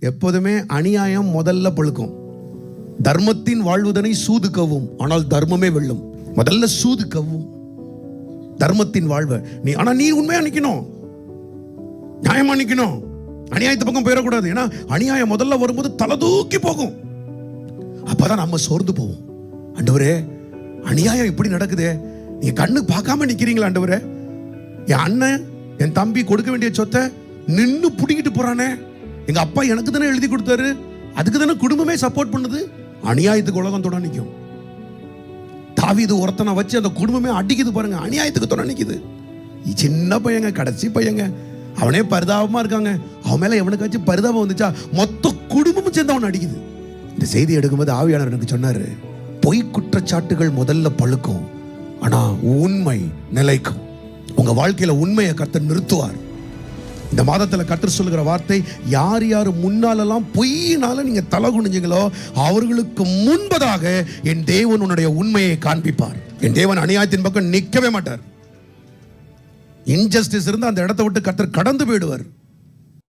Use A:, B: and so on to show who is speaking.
A: எப்போதுமே அநியாயம் முதல்ல பழுக்கும். தர்மத்தின் வாழ்வதனை சூது கவ்வும், ஆனால் தர்மமே வெல்லும். முதல்ல சூது கவ்வும் தர்மத்தின் வாழ்வை நீ உண்மையா நிக்கணும், நியாயமா நிக்கணும், அநியாயத்து பக்கம் போயிடக்கூடாது. ஏன்னா அநியாயம் முதல்ல வரும்போது தலை தூக்கி போகும். அப்பதான் நம்ம சோர்ந்து போவோம். ஆண்டவரே, அநியாயம் இப்படி நடக்குதே, நீங்க கண்ணு பார்க்காம நிக்கிறீங்களா ஆண்டவரே? என் அண்ணன் என் தம்பி கொடுக்க வேண்டிய சொத்தை நின்னு புடிக்கிட்டு போறானே, எங்க அப்பா எனக்கு தானே எழுதி கொடுத்தாரு, அதுக்கு தானே குடும்பமே சப்போர்ட் பண்ணுது. அநியாயத்துக்கு உலகம் தொட நிற்கும். தாவீது ஒருத்தனை வச்சு அந்த குடும்பமே அடிக்குது பாருங்க, அநியாயத்துக்கு தொட நிற்குது. சின்ன பையங்க, கடைசி பையங்க, அவனே பரிதாபமா இருக்காங்க. அவன் மேல எவனுக்காச்சும் பரிதாபம் வந்துச்சா மொத்த குடும்பமும் சேர்ந்து அவன் அடிக்குது. இந்த செய்தி எடுக்கும்போது ஆவியானவர் எனக்கு சொன்னாரு, பொய் குற்றச்சாட்டுகள் முதல்ல பழுக்கும், ஆனா உண்மை நிலைக்கும். உங்க வாழ்க்கையில உண்மையை கர்த்தர் நிறுத்துவார். இந்த மாதத்துல கர்த்தர் சொல்லுகிற வார்த்தை, யார் யார் முன்னாலெல்லாம் பொய்யினால நீங்க தலை குனிஞ்சீங்களோ அவர்களுக்கு முன்பதாக என் தேவன் உன்னுடைய உண்மையை காண்பிப்பார். என் தேவன் அநியாயத்தின் பக்கம் நிற்கவே மாட்டார். இன்ஜஸ்டிஸ் இருந்து அந்த இடத்தை விட்டு கர்த்தர் கடந்து போயிடுவார்.